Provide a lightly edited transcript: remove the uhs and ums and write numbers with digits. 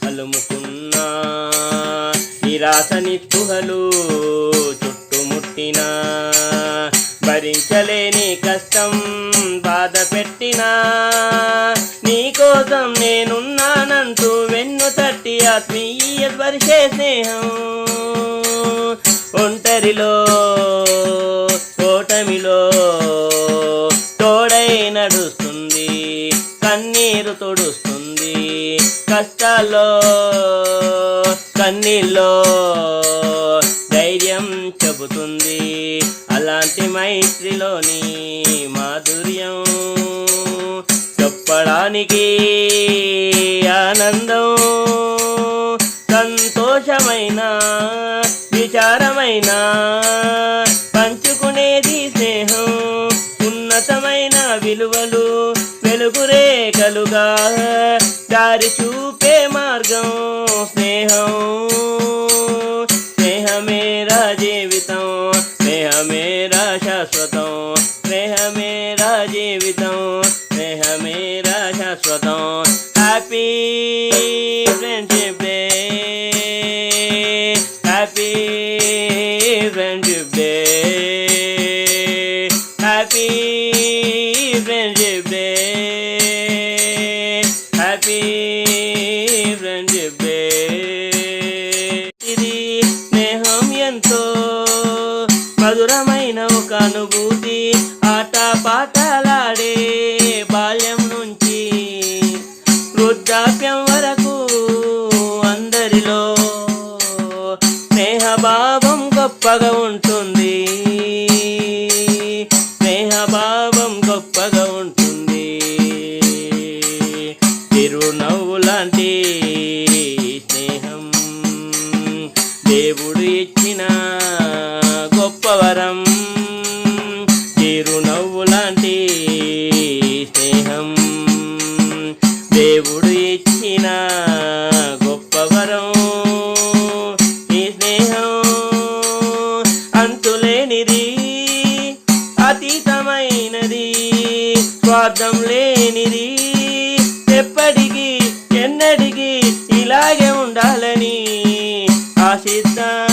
అలుముకున్నా నిరాశ నిస్పృహలు చుట్టుముట్టినా భరించలేని కష్టం బాధ పెట్టినా నీకోసం నేనున్నానంటూ వెన్ను తట్టి ఆత్మీయ స్పర్శే స్నేహం ఒంటరిలో ఓటమిలో తోడై నడుస్తుంది కన్నీరు తొడుస్తుంది కష్టాల్లో కన్నీళ్ళలో ధైర్యం చెబుతుంది అలాంటి మైత్రిలోని మాధుర్యం చెప్పడానికి ఆనందం సంతోషమైన విచారమైన పంచుకునేది స్నేహం ఉన్నతమైన విలువలు వెలుగు రేఖలుగా దారి చూపే మార్గం స్నేహం స్నేహమేరా జీవితం స్నేహమేరా శాశ్వతం స్నేహమేరా జీవితం స్నేహమేరా శాశ్వతం happy friendship day happy friendship day happy friendship day happy friendship day ఇది స్నేహం ఎంతో మధురమైన ఒక అనుభూతి ఆట పాటలాడే బాల్యం నుంచి వృద్ధాప్యం వరకు అందరిలో స్నేహభావం గొప్పగా ఉంటుంది స్నేహభావం గొప్పగా ఉంటుంది చిరునవ్వు లాంటి స్నేహం దేవుడు ఇచ్చిన గొప్ప వరం చిరునవ్వు లాంటి స్నేహం దేవుడు ఇచ్చిన గొప్ప వరం ఈ స్నేహం అంతులేనిది అతీతమైనది స్వార్థం లేనిది ఎప్పటికీ ఎన్నటికీ ఇలాగే ఉండాలని ఆశిద్దాం.